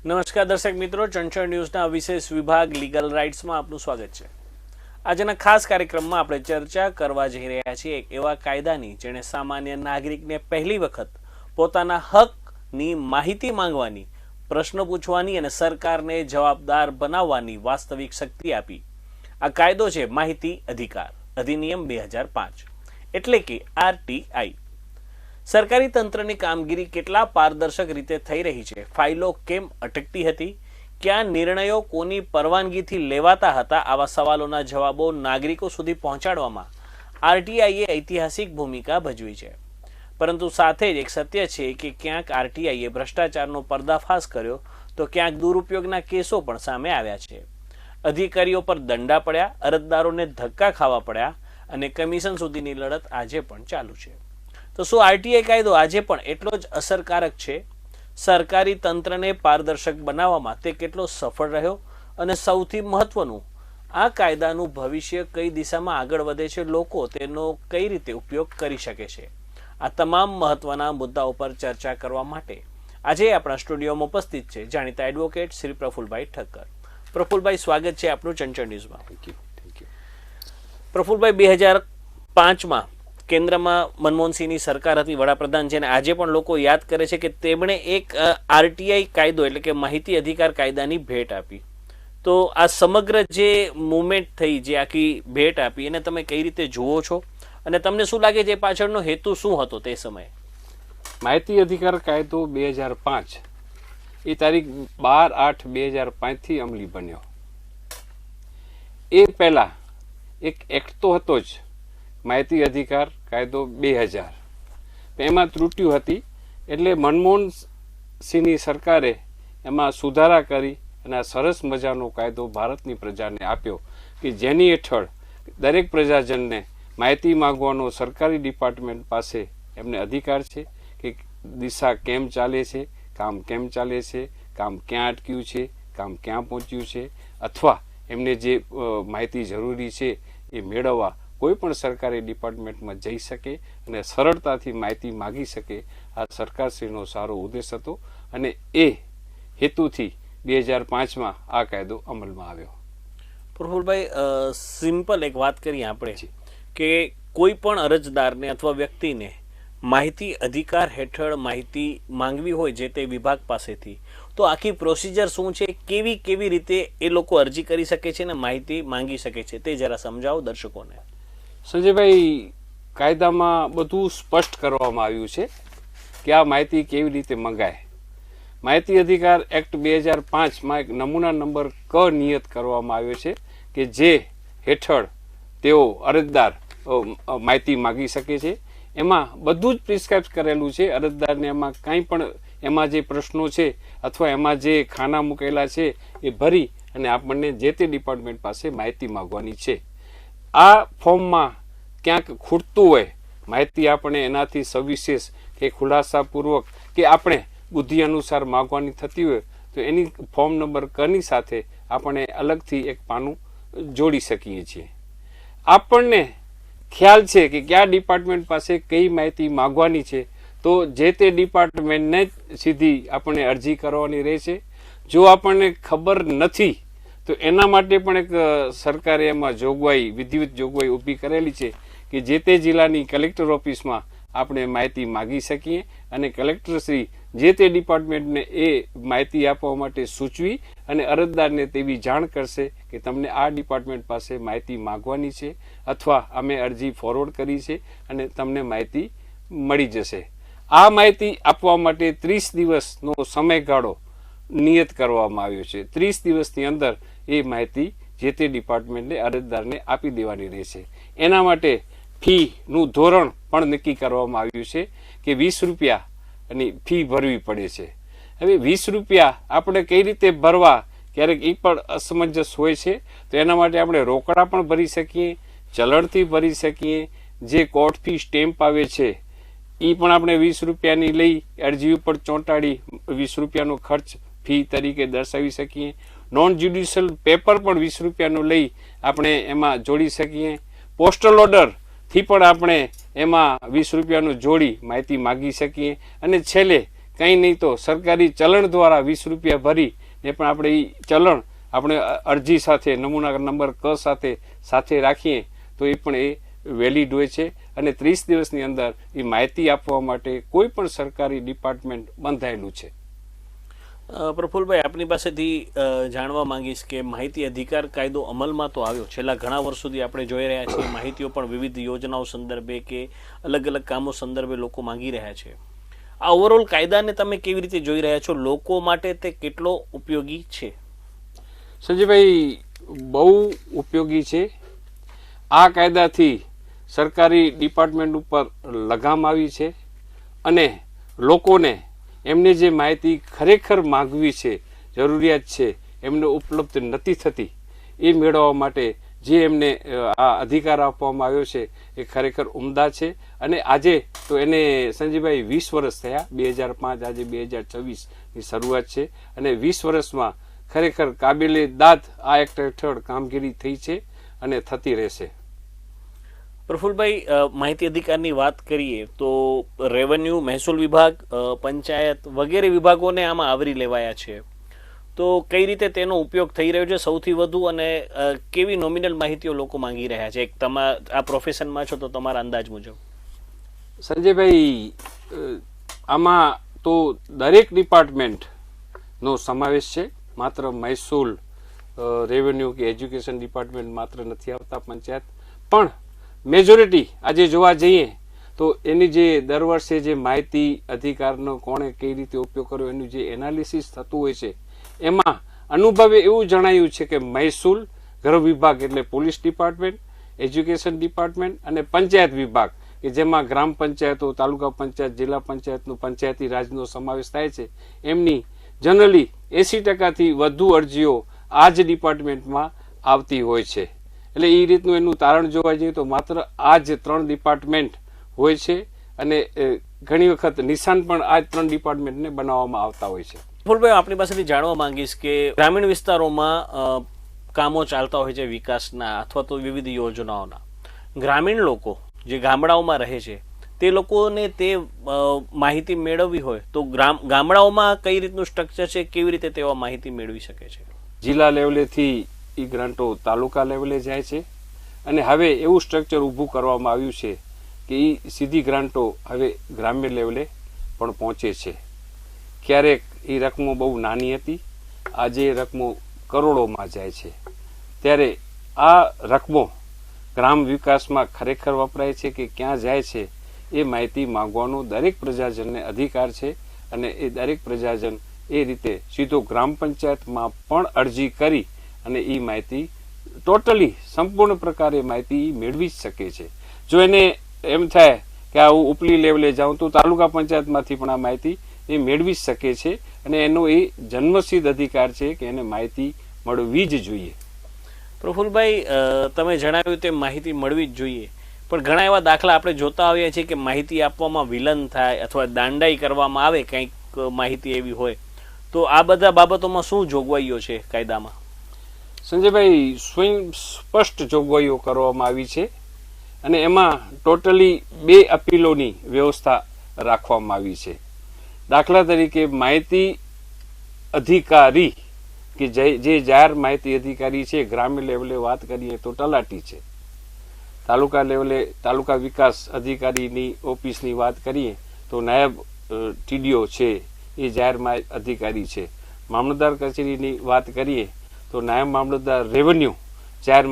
નમસ્કાર દર્શક મિત્રો, ચંચળ ન્યૂઝના વિશેષ વિભાગ લીગલ રાઇટ્સમાં આપનું સ્વાગત છે। આજના ખાસ કાર્યક્રમમાં આપણે ચર્ચા કરવા જઈ રહ્યા છીએ એક એવા કાયદાની જેણે સામાન્ય નાગરિકને પહેલી વખત પોતાના હકની માહિતી માંગવાની, પ્રશ્ન પૂછવાની અને સરકારને જવાબદાર બનાવવાની વાસ્તવિક શક્તિ આપી। આ કાયદો છે માહિતી અધિકાર અધિનિયમ 2005 એટલે કે RTI। સરકારી તંત્રની કામગીરી કેટલા પારદર્શક રીતે થઈ રહી છે, ફાઇલો કેમ અટકતી હતી, ક્યાં નિર્ણયો કોની પરવાનગીથી લેવાતા હતા, આવા સવાલોના જવાબો નાગરિકો સુધી પહોંચાડવામાં RTIએ ઐતિહાસિક ભૂમિકા ભજવી છે। પરંતુ સાથે જ એક સત્ય છે કે ક્યાંક RTIએ ભ્રષ્ટાચારનો પર્દાફાશ કર્યો તો ક્યાંક દુરુપયોગના કેસો પણ સામે આવ્યા છે। અધિકારીઓ પર દંડા પડ્યા, અરજદારોને ધક્કા ખાવા પડ્યા અને કમિશન સુધીની લડત આજે પણ ચાલુ છે। તો શું RTI કાયદો આજે પણ એટલો જ અસરકારક છે? સરકારી તંત્રને પારદર્શક બનાવવામાં તે કેટલો સફળ રહ્યો? અને સૌથી મહત્વનું, આ કાયદાનું ભવિષ્ય કઈ દિશામાં આગળ વધે છે, લોકો તેનો કઈ રીતે ઉપયોગ કરી શકે છે? આ તમામ મહત્વના મુદ્દાઓ પર ચર્ચા કરવા માટે આજે આપણા સ્ટુડિયોમાં ઉપસ્થિત છે જાણીતા એડવોકેટ શ્રી પ્રફુલભાઈ ઠક્કર। પ્રફુલભાઈ, સ્વાગત છે આપનું ચંચળ ન્યૂઝમાં। પ્રફુલભાઈ, 2005માં કેન્દ્રમાં મનમોહનસિંહની સરકાર હતી, વડાપ્રધાન છે, અને આજે પણ લોકો યાદ કરે છે કે તેમણે એક RTI કાયદો એટલે કે માહિતી અધિકાર કાયદાની ભેટ આપી। તો આ સમગ્ર જે મુવમેન્ટ થઈ, જે આખી ભેટ આપી, એને તમે કઈ રીતે જુઓ છો અને તમને શું લાગે છે પાછળનો હેતુ શું હતો તે સમયે? માહિતી અધિકાર કાયદો 2005 એ તારીખ 12/8/2005 થી અમલી બન્યો। એ પહેલા એક એક્ટ તો હતો જ, માહિતી અધિકાર કાયદો 2000, એમાં ત્રુટિઓ હતી એટલે મનમોહનસિંહની સરકારે એમાં સુધારા કરી અને આ સરસ મજાનો કાયદો ભારતની પ્રજાને આપ્યો કે જેની હેઠળ દરેક પ્રજાજનને માહિતી માંગવાનો સરકારી ડિપાર્ટમેન્ટ પાસે એમને અધિકાર છે કે દિશા કેમ ચાલે છે, કામ કેમ ચાલે છે, કામ ક્યાં અટક્યું છે, કામ ક્યાં પહોંચ્યું છે, અથવા એમને જે માહિતી જરૂરી છે એ મેળવવા કોઈ પણ સરકારી ડિપાર્ટમેન્ટમાં જઈ શકે અને સરળતાથી માહિતી માગી શકે। આ સરકારશ્રીનો સારો ઉદ્દેશ હતો અને એ હેતુથી 2005માં આ કાયદો અમલમાં આવ્યો। પ્રફુલભાઈ, સિમ્પલ એક વાત કરીએ આપણે કે કોઈ પણ અરજદારને અથવા વ્યક્તિને માહિતી અધિકાર હેઠળ માહિતી માંગવી હોય જે તે વિભાગ પાસેથી, તો આખી પ્રોસિજર શું છે, કેવી રીતે એ લોકો અરજી કરી શકે છે અને માહિતી માંગી શકે છે, તે જરા સમજાવો દર્શકોને। સંજયભાઈ, કાયદામાં બધું સ્પષ્ટ કરવામાં આવ્યું છે કે આ માહિતી કેવી રીતે મંગાય। માહિતી અધિકાર એક્ટ 2005માં એક નમૂના નંબર ક નિયત કરવામાં આવ્યો છે કે જે હેઠળ તેઓ અરજદાર માહિતી માગી શકે છે। એમાં બધું જ પ્રિસ્ક્રાઇબ કરેલું છે, અરજદારને એમાં કાંઈ પણ એમાં જે પ્રશ્નો છે અથવા એમાં જે ખાના મૂકેલા છે એ ભરી અને આપણને જે તે ડિપાર્ટમેન્ટ પાસે માહિતી માંગવાની છે। આ ફોર્મમાં ક્યાંક ખૂટતું હોય, માહિતી આપણે એનાથી સવિશેષ કે ખુલાસાપૂર્વક કે આપણે બુદ્ધિ અનુસાર માંગવાની થતી હોય તો એની ફોર્મ નંબર કની સાથે આપણે અલગથી એક પાનું જોડી શકીએ છીએ। આપણને ખ્યાલ છે કે કયા ડિપાર્ટમેન્ટ પાસે કઈ માહિતી માંગવાની છે તો જે તે ડિપાર્ટમેન્ટને જ સીધી આપણે અરજી કરવાની રહેશે। જો આપણને ખબર નથી તો એના માટે પણ એક સરકારે એમાં જોગવાઈ, વિધિવત જોગવાઈ ઊભી કરેલી છે કે જે તે જિલ્લાની કલેક્ટર ઓફિસમાં આપણે માહિતી માગી શકીએ અને કલેક્ટરશ્રી જે તે ડિપાર્ટમેન્ટને એ માહિતી આપવા માટે સૂચવી અને અરજદારને તેવી જાણ કરશે કે તમને આ ડિપાર્ટમેન્ટ પાસે માહિતી માંગવાની છે અથવા અમે અરજી ફોરવર્ડ કરી છે અને તમને માહિતી મળી જશે। આ માહિતી આપવા માટે 30 દિવસનો સમયગાળો નિયત કરવામાં આવ્યો છે। 30 દિવસની અંદર એ માહિતી જે તે ડિપાર્ટમેન્ટને અરજદારને આપી દેવાની રહેશે। એના માટે ફીનું ધોરણ પણ નક્કી કરવામાં આવ્યું છે કે 20 રૂપિયાની ફી ભરવી પડે છે। હવે 20 રૂપિયા આપણે કઈ રીતે ભરવા, ક્યારેક એ પણ અસમંજસ હોય છે, તો એના માટે આપણે રોકડા પણ ભરી શકીએ, ચલણથી ભરી શકીએ, જે કોર્ટ ફી સ્ટેમ્પ આવે છે એ પણ આપણે 20 રૂપિયાની લઈ અરજી ઉપર ચોંટાડી 20 રૂપિયાનો ખર્ચ ફી તરીકે દર્શાવી શકીએ। નોન જ્યુડિશિયલ પેપર પણ 20 રૂપિયાનું લઈ આપણે એમાં જોડી શકીએ। પોસ્ટલ ઓર્ડર થી પણ આપણે એમાં 20 રૂપિયાનું જોડી માહિતી માગી શકીએ અને છેલ્લે કંઈ નહીં તો સરકારી ચલણ દ્વારા 20 રૂપિયા ભરીને પણ આપણે એ ચલણ આપણે અરજી સાથે નમૂના નંબર ક સાથે રાખીએ તો એ પણ એ વેલિડ હોય છે અને 30 દિવસની અંદર એ માહિતી આપવા માટે કોઈ પણ સરકારી ડિપાર્ટમેન્ટ બંધાયેલું છે. પ્રફુલભાઈ, આપની પાસેથી જાણવા માંગીશ કે માહિતી અધિકાર કાયદો અમલમાં તો આવ્યો, છેલ્લા ઘણા વર્ષોથી આપણે જોઈ રહ્યા છીએ માહિતીઓ પણ વિવિધ યોજનાઓ સંદર્ભે કે અલગ અલગ કામો સંદર્ભે લોકો માંગી રહ્યા છે. આ ઓવરઓલ કાયદાને તમે કેવી રીતે જોઈ રહ્યા છો? લોકો માટે તે કેટલો ઉપયોગી છે? સંજયભાઈ, બહુ ઉપયોગી છે. આ કાયદાથી સરકારી ડિપાર્ટમેન્ટ ઉપર લગામ આવી છે અને લોકોને એમને જે માહિતી ખરેખર માંગવી છે, જરૂરિયાત છે, એમને ઉપલબ્ધ નથી થતી, એ મેળવવા માટે જે એમને આ અધિકાર આપવામાં આવ્યો છે એ ખરેખર ઉમદા છે. અને આજે તો એને સંજયભાઈ 20 વર્ષ થયા, 2005 આજે 2026ની શરૂઆત છે અને 20 વર્ષમાં ખરેખર કાબિલે દાદ આ એક્ટ હેઠળ કામગીરી થઈ છે અને થતી રહેશે. પ્રફુલભાઈ, માહિતી અધિકારની વાત કરીએ તો રેવન્યુ, મહેસૂલ વિભાગ, પંચાયત વગેરે વિભાગોને આમાં આવરી લેવાયા છે. તો કઈ રીતે તેનો ઉપયોગ થઈ રહ્યો છે સૌથી વધુ અને કેવી નોમિનલ માહિતીઓ લોકો માંગી રહ્યા છે? આ પ્રોફેશનમાં છો તો તમારા અંદાજ મુજબ. સંજયભાઈ, આમાં તો દરેક ડિપાર્ટમેન્ટનો સમાવેશ છે. માત્ર મહેસૂલ, રેવન્યુ કે એજ્યુકેશન ડિપાર્ટમેન્ટ માત્ર નથી આવતા, પંચાયત પણ મેજોરિટી આજે જોવા જઈએ તો એની જે દર વર્ષે જે માહિતી અધિકારનો કોણે કઈ રીતે ઉપયોગ કર્યો એનું જે એનાલિસિસ થતું હોય છે એમાં અનુભવે એવું જણાયું છે કે મહેસૂલ, ગૃહ વિભાગ એટલે પોલીસ ડિપાર્ટમેન્ટ, એજ્યુકેશન ડિપાર્ટમેન્ટ અને પંચાયત વિભાગ કે જેમાં ગ્રામ પંચાયતો, તાલુકા પંચાયત, જિલ્લા પંચાયતનું પંચાયતી રાજનો સમાવેશ થાય છે, એમની જનરલી 80%થી વધુ અરજીઓ આ જ ડિપાર્ટમેન્ટમાં આવતી હોય છે. એટલે એ રીતનું એનું તારણ જોવા જઈએ તો માત્ર આ જ 3 ડિપાર્ટમેન્ટ હોય છે અને ઘણી વખત નિશાન પણ આ 3 ડિપાર્ટમેન્ટને બનાવવામાં આવતા હોય છે. પ્રફુલભાઈ, આપણી પાસેથી જાણવા માંગીશ કે ગ્રામીણ વિસ્તારોમાં કામો ચાલતા હોય છે વિકાસના અથવા તો વિવિધ યોજનાઓના. ગ્રામીણ લોકો જે ગામડાઓમાં રહે છે તે લોકોને તે માહિતી મેળવવી હોય તો ગામડાઓમાં કઈ રીતનું સ્ટ્રક્ચર છે, કેવી રીતે તેઓ માહિતી મેળવી શકે છે? જિલ્લા લેવલેથી એ ગ્રાન્ટો તાલુકા લેવલે જાય છે અને હવે એવું સ્ટ્રક્ચર ઊભું કરવામાં આવ્યું છે કે એ સીધી ગ્રાન્ટો હવે ગ્રામ્ય લેવલે પણ પહોંચે છે. ક્યારેક એ રકમો બહુ નાની હતી, આજે એ રકમો કરોડોમાં જાય છે. ત્યારે આ રકમો ગ્રામ વિકાસમાં ખરેખર વપરાય છે કે ક્યાં જાય છે એ માહિતી માંગવાનો દરેક પ્રજાજનને અધિકાર છે અને એ દરેક પ્રજાજન એ રીતે સીધો ગ્રામ પંચાયતમાં પણ અરજી કરી અને એ માહિતી ટોટલી સંપૂર્ણ પ્રકારે માહિતી મેળવી જ શકે છે. જો એને એમ થાય કે આ હું ઉપલી લેવલે જાઉં તો તાલુકા પંચાયતમાંથી પણ આ માહિતી એ મેળવી જ શકે છે અને એનો એ જન્મસિદ્ધ અધિકાર છે કે એને માહિતી મળવી જ જોઈએ. પ્રફુલભાઈ, તમે જણાવ્યું તેમ માહિતી મળવી જ જોઈએ, પણ ઘણા એવા દાખલા આપણે જોતા આવીએ છીએ કે માહિતી આપવામાં વિલંબ થાય અથવા દાંડાઈ કરવામાં આવે, કંઈક માહિતી એવી હોય તો આ બધા બાબતોમાં શું જોગવાઈઓ છે કાયદામાં? સંજયભાઈ, સ્વયં સ્પષ્ટ જોગવાઈઓ કરવામાં આવી છે અને એમાં ટોટલી 2 અપીલોની વ્યવસ્થા રાખવામાં આવી છે. દાખલા તરીકે માહિતી અધિકારી કે જે જાહેર માહિતી અધિકારી છે, ગ્રામ્ય લેવલે વાત કરીએ તો તલાટી છે, તાલુકા લેવલે તાલુકા વિકાસ અધિકારીની ઓફિસની વાત કરીએ તો નાયબ ટીડીઓ છે એ જાહેર અધિકારી છે, મામલતદાર કચેરીની વાત કરીએ તો નાયબ મામલતદાર રેવન્યુ જાહેર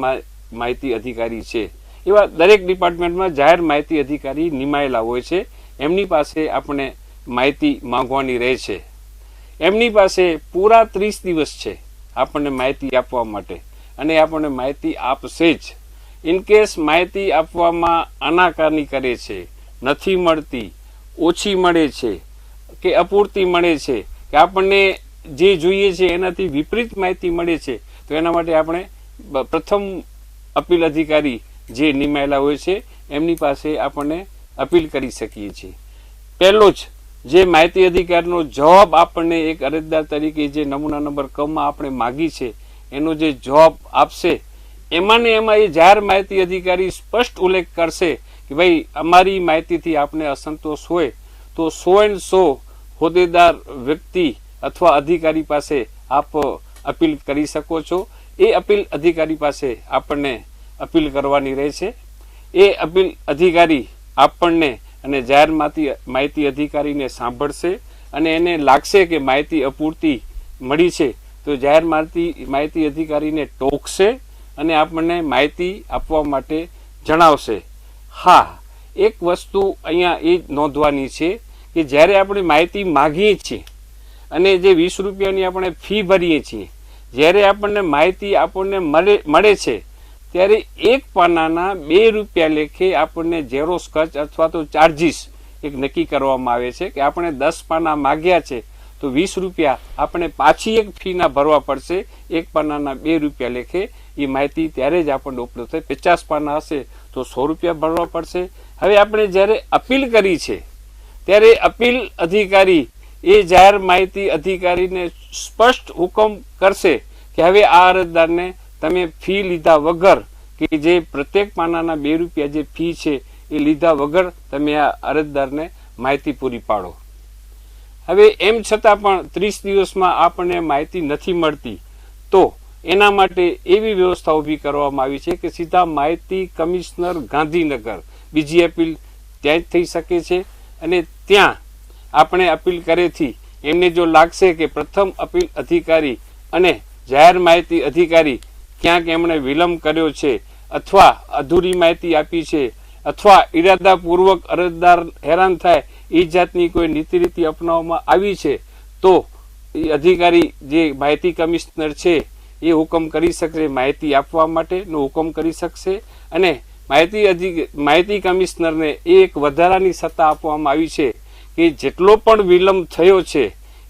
માહિતી અધિકારી છે. એવા દરેક ડિપાર્ટમેન્ટમાં જાહેર માહિતી અધિકારી નિમાયેલા હોય છે. એમની પાસે આપણે માહિતી માંગવાની રહે છે. એમની પાસે પૂરા 30 દિવસ છે આપણને માહિતી આપવા માટે અને આપણને માહિતી આપશે જ. ઇનકેસ માહિતી આપવામાં આનાકાની કરે છે, નથી મળતી, ઓછી મળે છે કે અપૂરતી મળે છે કે આપણને જે જોઈએ છે એનાથી વિપરીત માહિતી મળે છે તો એના માટે આપણે પ્રથમ અપીલ અધિકારી જે નિમાયેલા હોય છે એમની પાસે આપણને અપીલ કરી શકીએ છીએ. પહેલો જ જે માહિતી અધિકારનો જવાબ આપણને એક અરજદાર તરીકે જે નમૂના નંબર કમાં આપણે માગી છે એનો જે જવાબ આપશે એમાં ને એમાં એ જાહેર માહિતી અધિકારી સ્પષ્ટ ઉલ્લેખ કરશે કે ભાઈ અમારી માહિતીથી આપને અસંતોષ હોય તો 100% હોદ્દેદાર વ્યક્તિ અથવા અધિકારી પાસે આપ અપીલ કરી શકો છો. એ અપીલ અધિકારી પાસે આપણને અપીલ કરવાની રહેશે. એ અપીલ અધિકારી આપણને અને જાહેર માહિતી અધિકારીને સાંભળશે અને એને લાગશે કે માહિતી અપૂરતી મળી છે તો જાહેર માહિતી અધિકારીને ટોકશે અને આપણને માહિતી આપવા માટે જણાવશે. હા, એક વસ્તુ અહીંયા એ નોંધવાની છે કે જ્યારે આપણે માહિતી માગીએ છીએ અને જે 20 રૂપિયાની આપણે ફી ભરીએ છીએ, જ્યારે આપણને માહિતી આપણને મળે છે ત્યારે એક પાનાના 2 રૂપિયા લેખે આપણને ઝેરોક્ષ ખર્ચ અથવા તો ચાર્જીસ એક નક્કી કરવામાં આવે છે કે આપણે 10 પાના માગ્યા છે તો 20 રૂપિયા આપણે પાછી એક ફીના ભરવા પડશે. એક પાનાના 2 રૂપિયા લેખે એ માહિતી ત્યારે જ આપણને ઉપલબ્ધ થાય. 50 પાના હશે તો 100 રૂપિયા ભરવા પડશે. હવે આપણે જ્યારે અપીલ કરી છે ત્યારે અપીલ અધિકારી એ જાહેર માહિતી અધિકારીને સ્પષ્ટ હુકમ કરશે કે હવે આ અરજદારને તમે ફી લીધા વગર કે જે પ્રત્યેક પાનાના 2 રૂપિયા જે ફી છે એ લીધા વગર તમે આ અરજદારને માહિતી પૂરી પાડો. હવે એમ છતાં પણ 30 દિવસમાં આપણને માહિતી નથી મળતી તો એના માટે એવી વ્યવસ્થા ઊભી કરવામાં આવી છે કે સીધા માહિતી કમિશનર ગાંધીનગર, બીજી અપીલ ત્યાં જ થઈ શકે છે અને ત્યાં આપણે અપીલ કરેથી એમને જો લાગશે કે પ્રથમ અપીલ અધિકારી અને જાહેર માહિતી અધિકારી ક્યાંક એમણે વિલંબ કર્યો છે અથવા અધૂરી માહિતી આપી છે અથવા ઈરાદાપૂર્વક અરજદાર હેરાન થાય એ જાતની કોઈ નીતિ રીતિ અપનાવવામાં આવી છે તો એ અધિકારી જે માહિતી કમિશનર છે એ હુકમ કરી શકશે, માહિતી આપવા માટેનો હુકમ કરી શકશે અને માહિતી કમિશનરને એક વધારાની સત્તા આપવામાં આવી છે કે જેટલો પણ વિલંબ થયો છે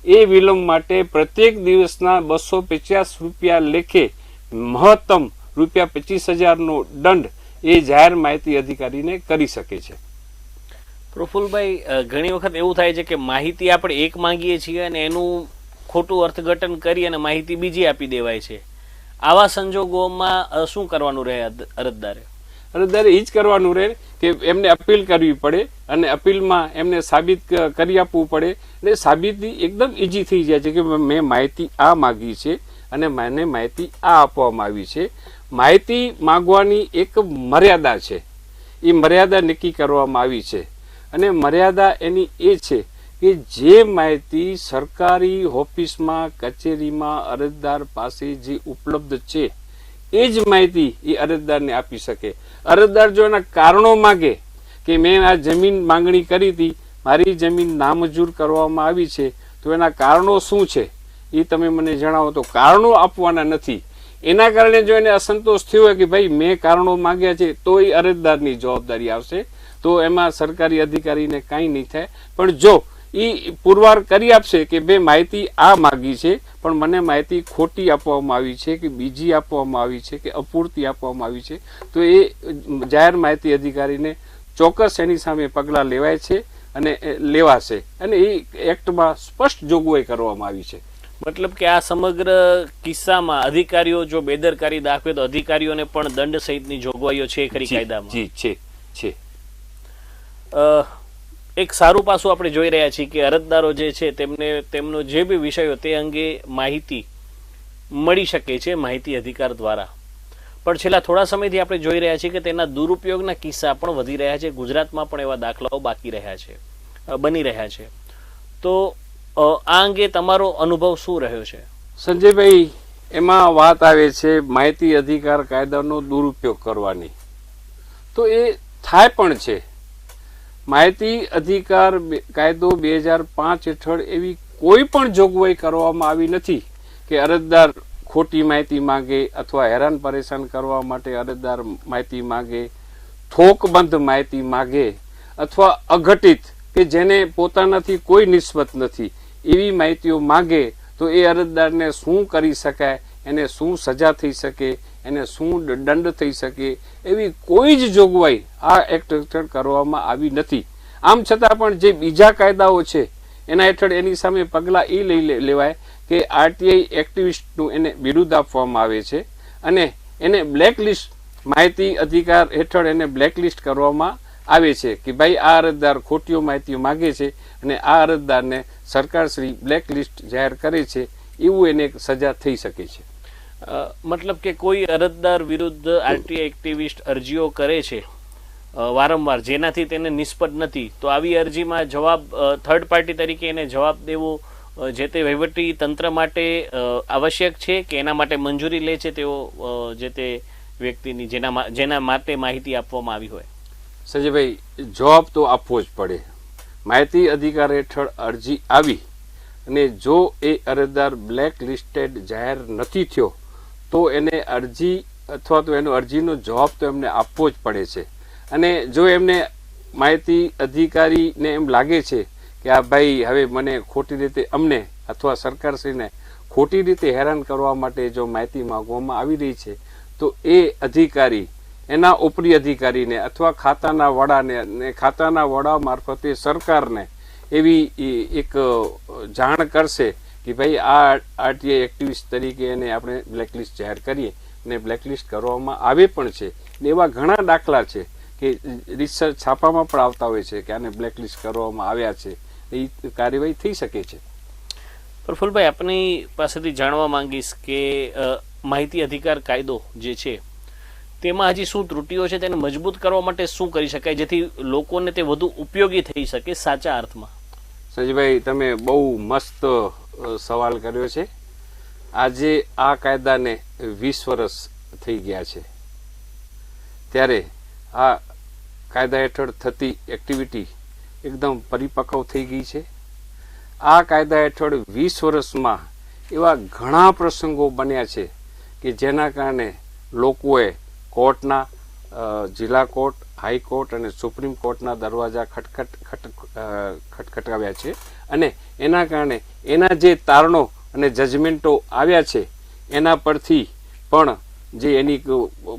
એ વિલંબ માટે પ્રત્યેક દિવસના 250 રૂપિયા લેખે મહત્તમ ₹25,000નો દંડ એ જાહેર માહિતી અધિકારીને કરી શકે છે. પ્રફુલભાઈ, ઘણી વખત એવું થાય છે કે માહિતી આપણે એક માંગીએ છીએ અને એનું ખોટું અર્થઘટન કરી અને માહિતી બીજી આપી દેવાય છે. આવા સંજોગોમાં શું કરવાનું રહે અરજદારે? અરજદારે એ જ કરવાનું રહે કે એમને અપીલ કરવી પડે અને અપીલમાં એમને સાબિત કરી આપવું પડે એટલે સાબિતી એકદમ ઈઝી થઈ જાય છે કે મેં માહિતી આ માગી છે અને મને માહિતી આ આપવામાં આવી છે. માહિતી માંગવાની એક મર્યાદા છે, એ મર્યાદા નક્કી કરવામાં આવી છે અને મર્યાદા એની એ છે કે જે માહિતી સરકારી ઓફિસમાં કચેરીમાં અરજદાર પાસે જે ઉપલબ્ધ છે એ જ માહિતી એ અરજદારને આપી શકે. અરજદાર જો એના કારણો માગે કે મેં આ જમીન માંગણી કરી હતી, મારી જમીન નામંજૂર કરવામાં આવી છે તો એના કારણો શું છે એ તમે મને જણાવો, તો કારણો આપવાના નથી. એના કારણે જો એને અસંતોષ થયો હોય કે ભાઈ મેં કારણો માંગ્યા છે તો એ અરજદારની જવાબદારી આવશે, તો એમાં સરકારી અધિકારીને કાંઈ નહીં થાય. પણ જો એ પુરવાર કરી આપશે કે બે માહિતી આ માગી છે પણ મને માહિતી ખોટી આપવામાં આવી છે કે બીજી આપવામાં આવી છે કે અપૂરતી આપવામાં આવી છે તો એ જાહેર માહિતી અધિકારીને ચોક્કસ એની સામે પગલાં લેવાય છે અને લેવાશે અને એ એક્ટમાં સ્પષ્ટ જોગવાઈ કરવામાં આવી છે. મતલબ કે આ સમગ્ર કિસ્સામાં અધિકારીઓ જો બેદરકારી દાખવે તો અધિકારીઓને પણ દંડ સહિતની જોગવાઈઓ છે ખરી કાયદામાં? જી છે. એક સારું પાસું આપણે જોઈ રહ્યા છીએ કે અરજદારો જે છે તેમને તેમનો જે બી વિષયો તે અંગે માહિતી મળી શકે છે માહિતી અધિકાર દ્વારા, પણ છેલ્લા થોડા સમયથી આપણે જોઈ રહ્યા છીએ કે તેના દુરુપયોગના કિસ્સા પણ વધી રહ્યા છે. ગુજરાતમાં પણ એવા દાખલાઓ બની રહ્યા છે. તો આ અંગે તમારો અનુભવ શું રહ્યો છે? સંજયભાઈ, એમાં વાત આવે છે માહિતી અધિકાર કાયદાનો દુરુપયોગ કરવાની, તો એ થાય પણ છે. માહિતી અધિકાર કાયદો 2005 હેઠળ એવી કોઈ પણ જોગવાઈ કરવામાં આવી નથી કે અરજદાર ખોટી માહિતી માંગે અથવા હેરાન પરેશાન કરવા માટે અરજદાર માહિતી માંગે, થોકબંધ માહિતી માંગે અથવા અઘટિત કે જેને પોતાનાથી કોઈ નિસ્બત નથી એવી માહિતીઓ માંગે તો એ અરજદારને શું કરી શકાય, એને શું સજા થઈ શકે, એને શું દંડ થઈ શકે એવી કોઈ જ જોગવાઈ આ એક્ટ હેઠળ કરવામાં આવી નથી. આમ છતાં પણ જે બીજા કાયદાઓ છે એના હેઠળ એની સામે પગલાં એ લઈ લેવાય કે આરટીઆઈ એક્ટિવિસ્ટનું એને વિરુદ્ધ આપવામાં આવે છે અને એને બ્લેકલિસ્ટ માહિતી અધિકાર હેઠળ એને બ્લેકલિસ્ટ કરવામાં આવે છે કે ભાઈ આ અરજદાર ખોટીઓ માહિતીઓ માગે છે અને આ અરજદારને સરકારશ્રી બ્લેકલિસ્ટ જાહેર કરે છે, એવું એને એક સજા થઈ શકે છે. મતલબ કે કોઈ અરજદાર વિરુદ્ધ આરટીઆઈ એક્ટિવિસ્ટ અરજીઓ કરે છે વારંવાર, જેનાથી તેને નિષ્પદ નથી, તો આવી અરજીમાં જવાબ થર્ડ પાર્ટી તરીકે એને જવાબ દેવો જે તે વહીવટી તંત્ર માટે આવશ્યક છે કે એના માટે મંજૂરી લે છે તેઓ જે તે વ્યક્તિની જેના માટે માહિતી આપવામાં આવી હોય? સંજયભાઈ, જવાબ તો આપવો જ પડે. માહિતી અધિકાર હેઠળ અરજી આવી અને જો એ અરજદાર બ્લેક લિસ્ટેડ જાહેર નથી થયો તો એને અરજી અથવા તો એનો અરજીનો જવાબ તો એમને આપવો જ પડે છે. અને જો એમને માહિતી અધિકારીને એમ લાગે છે કે આ ભાઈ હવે મને ખોટી રીતે અમને અથવા સરકારશ્રીને ખોટી રીતે હેરાન કરવા માટે જો માહિતી માંગવામાં આવી રહી છે, તો એ અધિકારી એના ઉપરી અધિકારીને અથવા ખાતાના વડાને ખાતાના વડા મારફતે સરકારને એવી એક જાણ કરશે કે ભાઈ આ આરટીઆઈ એક્ટિવિસ્ટ તરીકે એને આપણે બ્લેકલિસ્ટ જાહેર કરીએ, અને બ્લેકલિસ્ટ કરવામાં આવે પણ છે. એવા ઘણા દાખલા છે કે રિસર્ચ છાપામાં પણ આવતા હોય છે કે આને બ્લેકલિસ્ટ કરવામાં આવ્યા છે, એ કાર્યવાહી થઈ શકે છે. પ્રફુલભાઈ, આપની પાસેથી જાણવા માંગીશ કે માહિતી અધિકાર કાયદો જે છે તેમાં હજી શું ત્રુટીઓ છે, તેને મજબૂત કરવા માટે શું કરી શકાય જેથી લોકોને તે વધુ ઉપયોગી થઈ શકે સાચા અર્થમાં? સંજયભાઈ, તમે બહુ મસ્ત સવાલ કર્યો છે. આજે આ કાયદાને 20 વર્ષ થઈ ગયા છે, ત્યારે આ કાયદા હેઠળ થતી એક્ટિવિટી એકદમ પરિપક્વ થઈ ગઈ છે. આ કાયદા હેઠળ 20 વર્ષમાં એવા ઘણા પ્રસંગો બન્યા છે કે જેના કારણે લોકોએ કોર્ટના જિલ્લા કોર્ટ, હાઈકોર્ટ અને સુપ્રીમ કોર્ટના દરવાજા ખટખટાવ્યા છે, અને એના કારણે એના જે તારણો અને જજમેન્ટો આવ્યા છે એના પરથી પણ જે એની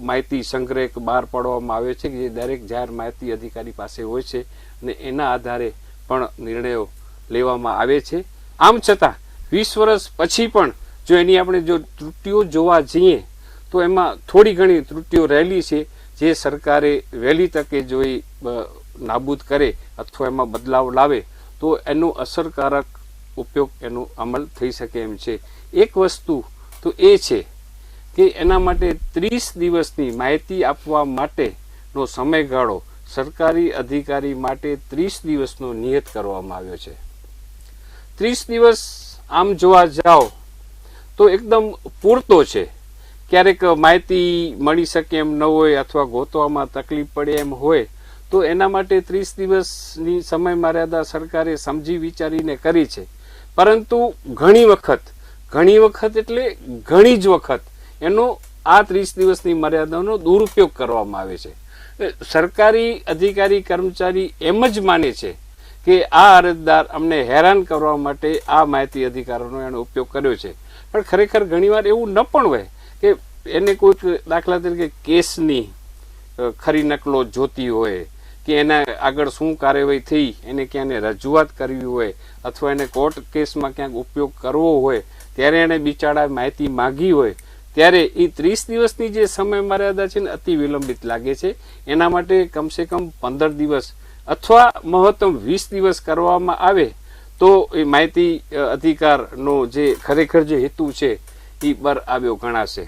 માહિતી સંગ્રહ બહાર પાડવામાં આવ્યો છે કે જે દરેક જાહેર માહિતી અધિકારી પાસે હોય છે, અને એના આધારે પણ નિર્ણયો લેવામાં આવે છે. આમ છતાં 20 વર્ષ પછી પણ જો એની આપણે જો ત્રુટીઓ જોવા જઈએ તો એમાં થોડી ઘણી ત્રુટીઓ રહેલી છે, જે સરકારે વહેલી તકે જો એ નાબૂદ કરે અથવા એમાં બદલાવ લાવે તો એનો અસરકારક ઉપયોગ એનો અમલ થઈ શકે એમ છે. એક વસ્તુ તો એ છે કે એના માટે 30 દિવસની માહિતી આપવા માટેનો સમયગાળો સરકારી અધિકારી માટે 30 દિવસનો નિયત કરવામાં આવ્યો છે. 30 દિવસ આમ જોવા જાઓ તો એકદમ પૂરતો છે. ક્યારેક માહિતી મળી શકે એમ ન હોય અથવા ગોતવામાં તકલીફ પડે એમ હોય તો એના માટે 30 દિવસની સમય મર્યાદા સરકારે સમજી વિચારીને કરી છે. પરંતુ ઘણી વખત એટલે ઘણી જ વખત એનો આ 30 દિવસની મર્યાદાનો દુરુપયોગ કરવામાં આવે છે. સરકારી અધિકારી કર્મચારી એમ જ માને છે કે આ અરજદાર અમને હેરાન કરવા માટે આ માહિતી અધિકારોનો એનો ઉપયોગ કર્યો છે, પણ ખરેખર ઘણીવાર એવું ન પણ હોય કે એને કોઈક દાખલા તરીકે કેસની ખરી નકલો જોતી હોય કે એના આગળ શું કાર્યવાહી થઈ એને ક્યાં રજૂઆત કરવી હોય અથવા એને કોર્ટ કેસમાં ક્યાંક ઉપયોગ કરવો હોય ત્યારે એને બિચારા માહિતી માગી હોય ત્યારે એ 30 દિવસની જે સમય મર્યાદા છે ને અતિ વિલંબિત લાગે છે. એના માટે કમસે કમ 15 દિવસ અથવા મહત્તમ 20 દિવસ કરવામાં આવે તો એ માહિતી અધિકારનો જે ખરેખર જે હેતુ છે એ બર આવ્યો ગણાશે.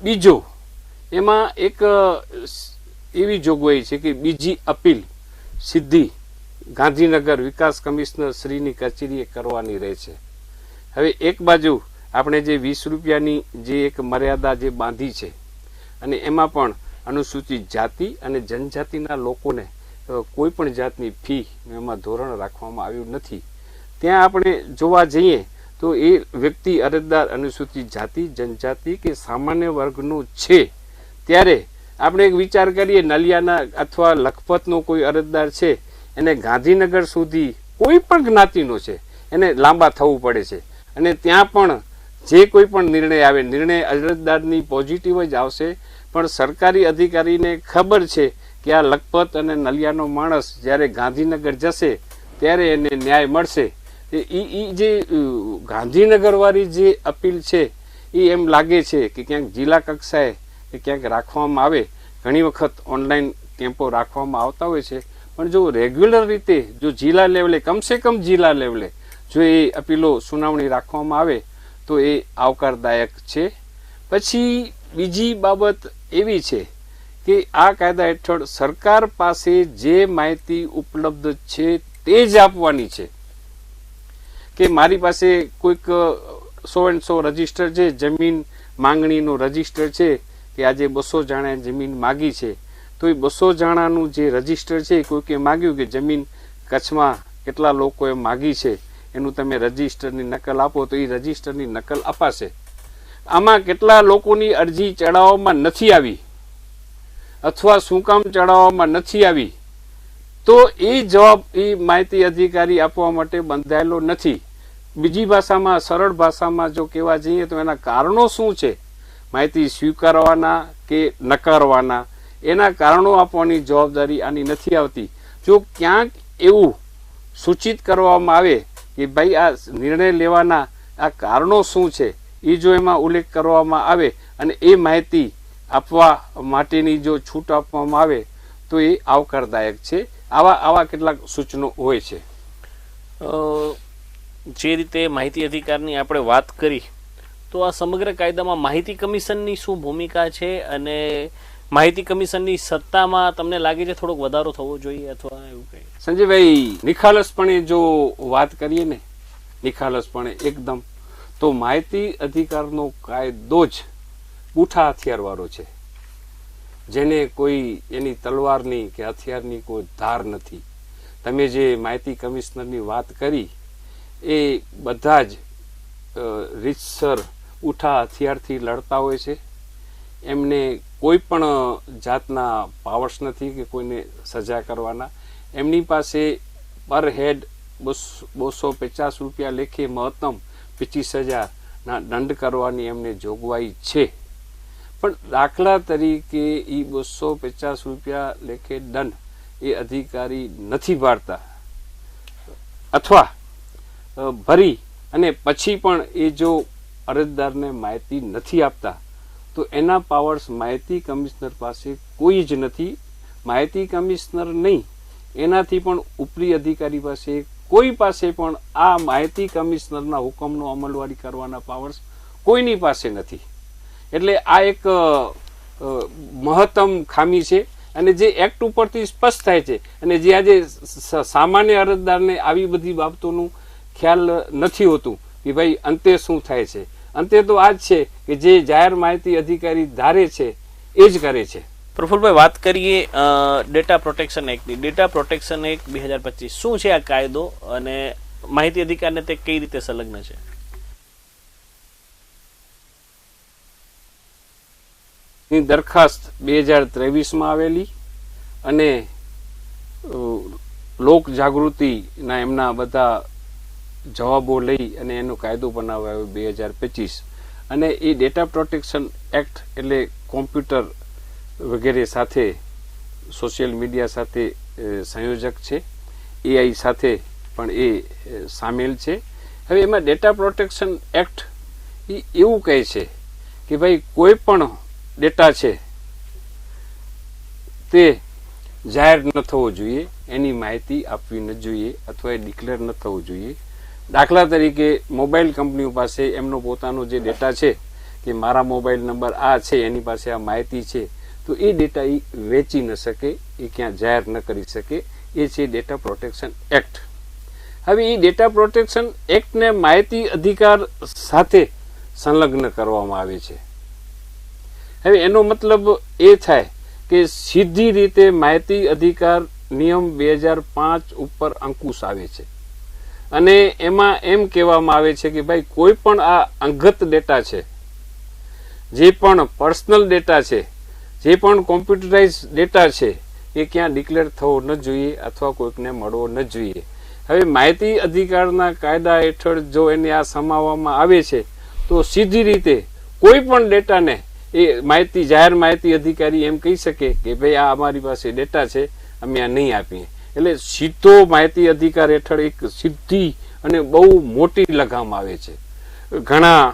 બીજો એમાં એક એવી જોગવાઈ છે કે બીજી અપીલ સીધી ગાંધીનગર વિકાસ કમિશનર શ્રીની કચેરીએ કરવાની રહે છે. હવે એક બાજુ આપણે જે 20 રૂપિયાની જે એક મર્યાદા જે બાંધી છે અને એમાં પણ અનુસૂચિત જાતિ અને જનજાતિના લોકોને કોઈ પણ જાતની ફી એમાં ધોરણ રાખવામાં આવ્યું નથી. ત્યાં આપણે જોવા જઈએ તો એ વ્યક્તિ અરજદાર અનુસૂચિત જાતિ, જનજાતિ કે સામાન્ય વર્ગનું છે ત્યારે આપણે એક વિચાર કરીએ નલિયાના અથવા લખપતનો કોઈ અરજદાર છે એને ગાંધીનગર સુધી કોઈ પણ જ્ઞાતિનો છે એને લાંબા થવું પડે છે, અને ત્યાં પણ જે કોઈ પણ નિર્ણય આવે નિર્ણય અરજદારની પોઝિટિવ જ આવશે, પણ સરકારી અધિકારીને ખબર છે કે આ લખપત અને નલિયાનો માણસ જ્યારે ગાંધીનગર જશે ત્યારે એને ન્યાય મળશે. એ જે ગાંધીનગર વાળી જે અપીલ છે એ એમ લાગે છે કે ક્યાંક જિલ્લા કક્ષાએ કે ક્યાંક રાખવામાં આવે. ઘણી વખત ઓનલાઈન કેમ્પો રાખવામાં આવતા હોય છે, પણ જો રેગ્યુલર રીતે જો જિલ્લા લેવલે કમસે કમ જિલ્લા લેવલે જો એ અપીલો સુનાવણી રાખવામાં આવે તો એ આવકારદાયક છે. પછી બીજી બાબત એવી છે કે આ કાયદા હેઠળ સરકાર પાસે જે માહિતી ઉપલબ્ધ છે તે જ આપવાની છે. કે મારી પાસે કોઈક 100 રજીસ્ટર છે, જમીન માંગણીનો રજીસ્ટર છે કે આજે 200 જાણે જમીન માગી છે, તો એ 200 જાણાનું જે રજીસ્ટર છે કોઈકે માગ્યું કે જમીન કચ્છમાં કેટલા લોકોએ માગી છે એનું તમે રજીસ્ટરની નકલ આપો, તો એ રજીસ્ટરની નકલ અપાશે. આમાં કેટલા લોકોની અરજી ચડાવવામાં નથી આવી અથવા શું કામ ચડાવવામાં નથી આવી, તો એ જવાબ એ માહિતી અધિકારી આપવા માટે બંધાયેલો નથી. બીજી ભાષામાં, સરળ ભાષામાં જો કહેવા જઈએ તો એના કારણો શું છે, માહિતી સ્વીકારવાના કે નકારવાના, એના કારણો આપવાની જવાબદારી આની નથી આવતી. જો ક્યાંક એવું સૂચિત કરવામાં આવે કે ભાઈ આ નિર્ણય લેવાના આ કારણો શું છે, એ જો એમાં ઉલ્લેખ કરવામાં આવે અને એ માહિતી આપવા માટેની જો છૂટ આપવામાં આવે તો એ આવકારદાયક છે. આવા કેટલાક સૂચનો હોય છે. જે રીતે માહિતી અધિકારની આપણે વાત કરી, તો આ સમગ્ર કાયદામાં માહિતી કમિશનની શું ભૂમિકા છે અને માહિતી કમિશનની સત્તામાં તમને લાગે છે થોડોક વધારો થવો જોઈએ અથવા એવું કંઈ? સંજયભાઈ, નિખાલસપણે જો વાત કરીએ ને, નિખાલસપણે એકદમ, તો માહિતી અધિકારનો કાયદો જ બુઠા હથિયાર વાળો છે, જેને કોઈ એની તલવારની કે હથિયારની કોઈ ધાર નથી. તમે જે માહિતી કમિશનરની વાત કરી એ બધા જ રીતસર ઉઠા હથિયારથી લડતા હોય છે. એમને કોઈ પણ જાતના પાવર્સ નથી કે કોઈને સજા કરવાના. એમની પાસે પર હેડ 250 રૂપિયા લેખે મહત્તમ 25,000 ના દંડ કરવાની એમને જોગવાઈ છે. પણ દાખલા તરીકે એ 250 રૂપિયા લેખે દંડ એ અધિકારી નથી ભરતા અથવા ભરી અને પછી પણ એ જો અરજદારને માહિતી નથી આપતા, તો એના પાવર્સ માહિતી કમિશનર પાસે કોઈ જ નથી. માહિતી કમિશનર નહીં, એનાથી પણ ઉપરી અધિકારી પાસે કોઈ પાસે પણ આ માહિતી કમિશનરના હુકમનો અમલવારી કરવાના પાવર્સ કોઈની પાસે નથી. એટલે આ એક મહત્તમ ખામી છે અને જે એક્ટ ઉપરથી સ્પષ્ટ થાય છે અને જે આજે સામાન્ય અરજદારને આવી બધી બાબતોનું ખ્યાલ નથી હોતું કે ભાઈ અંતે શું થાય છે. અંતે તો આ જ છે કે જે જાહેર માહિતી અધિકારી ધારે છે એ જ કરે છે. પ્રફુલભાઈ, વાત કરીએ ડેટા પ્રોટેક્શન એક્ટની. ડેટા પ્રોટેક્શન એક્ટ 2025 શું છે આ કાયદો અને માહિતી અધિકારને તે કઈ રીતે સંલગ્ન છે? ની દરખાસ્ત 2023માં આવેલી અને લોક જાગૃતિના એમના બધા જવાબો લઈ અને એનો કાયદો બનાવાયો 2025. અને એ ડેટા પ્રોટેક્શન એક્ટ એટલે કોમ્પ્યુટર વગેરે સાથે, સોશિયલ મીડિયા સાથે સંયોજક છે, એઆઈ સાથે પણ એ સામેલ છે. હવે એમાં ડેટા પ્રોટેક્શન એક્ટ એ એવું કહે છે કે ભાઈ કોઈ પણ ડેટા છે તે જાહેર ન થવો જોઈએ, એની માહિતી આપવી ન જોઈએ અથવા એ ડિક્લેર ન થવું જોઈએ. દાખલા તરીકે મોબાઈલ કંપનીઓ પાસે એમનો પોતાનો જે ડેટા છે કે મારા મોબાઈલ નંબર આ છે, એની પાસે આ માહિતી છે, તો એ ડેટા એ વેચી ન શકે, એ ક્યાં જાહેર ન કરી શકે. એ છે ડેટા પ્રોટેક્શન એક્ટ. હવે એ ડેટા પ્રોટેક્શન એક્ટને માહિતી અધિકાર સાથે સંલગ્ન કરવામાં આવે છે. હવે એનો મતલબ એ થાય કે સીધી રીતે માહિતી અધિકાર નિયમ 2005 ઉપર અંકુશ આવે છે અને એમાં એમ કહેવામાં આવે છે કે ભાઈ કોઈ પણ આ અંગત ડેટા છે, જે પણ પર્સનલ ડેટા છે, જે પણ કોમ્પ્યુટરાઇઝ ડેટા છે, એ ક્યાં ડિક્લેર થવો ન જોઈએ અથવા કોઈકને મળવો ન જોઈએ. હવે માહિતી અધિકારના કાયદા હેઠળ જો એને આ સમાવવામાં આવે છે તો સીધી રીતે કોઈ પણ ડેટાને એ માહિતી, જાહેર માહિતી અધિકારી એમ કહી શકે કે ભાઈ આ અમારી પાસે ડેટા છે, અમે આ નહીં આપીએ. એટલે સીધો માહિતી અધિકાર હેઠળ એક સીધી અને બહુ મોટી લગામ આવે છે. ઘણા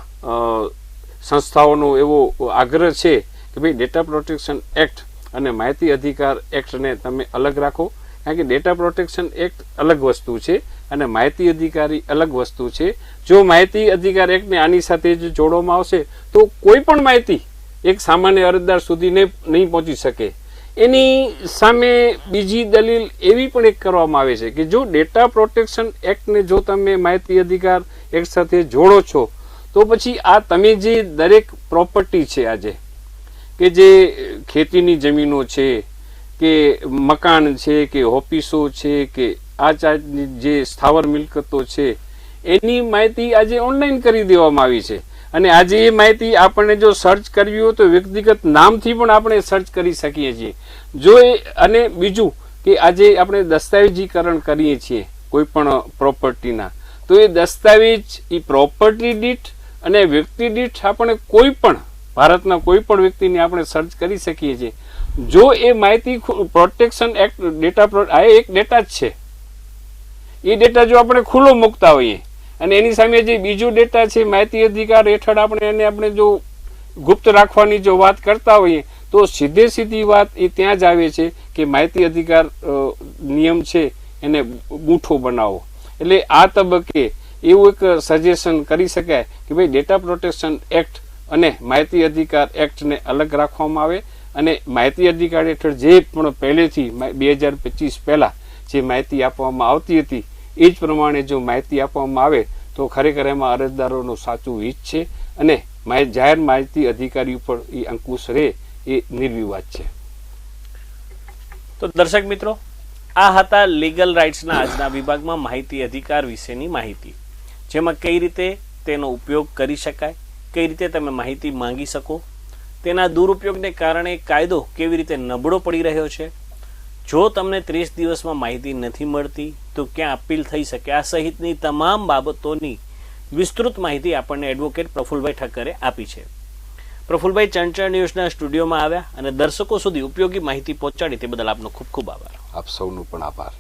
સંસ્થાઓનો એવો આગ્રહ છે કે ભાઈ ડેટા પ્રોટેક્શન એક્ટ અને માહિતી અધિકાર એક્ટને તમે અલગ રાખો. કારણ કે ડેટા પ્રોટેક્શન એક્ટ અલગ વસ્તુ છે અને માહિતી અધિકારી અલગ વસ્તુ છે. જો માહિતી અધિકાર એક્ટને આની સાથે જો જોડવામાં આવશે તો કોઈ પણ માહિતી એક સામાન્ય અરજદાર સુધી નહીં પહોંચી શકે. એની સામે બીજી દલીલ એવી પણ એક કરવામાં આવે છે કે જો ડેટા પ્રોટેક્શન એક્ટને જો તમે માહિતી અધિકાર એક્ટ સાથે જોડો છો તો પછી આ તમે જે દરેક પ્રોપર્ટી છે આજે કે જે ખેતીની જમીનો છે કે મકાન છે કે ઓફિસો છે કે આ જે સ્થાવર મિલકતો છે એની માહિતી આજે ઓનલાઈન કરી દેવામાં આવી છે. અને આજે એ માહિતી આપણને જો સર્ચ કરવી હોય તો વ્યક્તિગત નામથી પણ આપણે સર્ચ કરી શકીએ છીએ. જો અને બીજું કે આજે આપણે દસ્તાવેજીકરણ કરીએ છીએ કોઈ પણ પ્રોપર્ટીના તો એ દસ્તાવેજ એ પ્રોપર્ટી દીઠ અને વ્યક્તિ દીઠ આપણે કોઈ પણ ભારતના કોઈ પણ વ્યક્તિને આપણે સર્ચ કરી શકીએ છીએ. જો એ માહિતી પ્રોટેક્શન એક્ટ ડેટા આ એક ડેટા જ છે. એ ડેટા જો આપણે ખુલ્લો મૂકતા હોઈએ અને એની સામે જે બીજો ડેટા છે માહિતી અધિકાર હેઠળ આપણે જો ગુપ્ત રાખવાની જો વાત કરતા હોઈએ તો સીધી વાત એ ત્યાં જ આવે છે કે માહિતી અધિકાર નિયમ છે એને બૂઠો બનાવો. એટલે આ તબક્કે એવું એક સજેશન કરી શકાય કે ભાઈ ડેટા પ્રોટેક્શન એક્ટ અને માહિતી અધિકાર એક્ટને અલગ રાખવામાં આવે અને માહિતી અધિકાર હેઠળ જે પણ પહેલેથી 2025 પહેલા જે માહિતી આપવામાં આવતી હતી એ જ પ્રમાણે જો માહિતી આપવામાં આવે તો ખરેખર એમાં અરજદારોનું સાચું હિત છે અને જાહેર માહિતી અધિકારી ઉપર એ અંકુશ રહે એ નિર્વિવાદ છે. તો દર્શક મિત્રો, આ હતા લીગલ રાઇટ્સના આજના વિભાગમાં માહિતી અધિકાર વિશેની માહિતી, જેમાં કઈ રીતે તેનો ઉપયોગ કરી શકાય, કઈ રીતે તમે માહિતી માંગી શકો, તેના દુરુપયોગને કારણે કાયદો કેવી રીતે નબળો પડી રહ્યો છે, જો તમને 30 દિવસમાં માહિતી નથી મળતી તો ક્યાં અપીલ થઈ શકે, આ સહિતની તમામ બાબતોની વિસ્તૃત માહિતી આપણને એડવોકેટ પ્રફુલભાઈ ઠક્કરે આપી છે. પ્રફુલભાઈ ચંચળ ન્યૂઝના સ્ટુડિયોમાં આવ્યા અને દર્શકો સુધી ઉપયોગી માહિતી પહોંચાડી તે બદલ આપનો ખૂબ ખૂબ આભાર. આપ સૌનો પણ આભાર.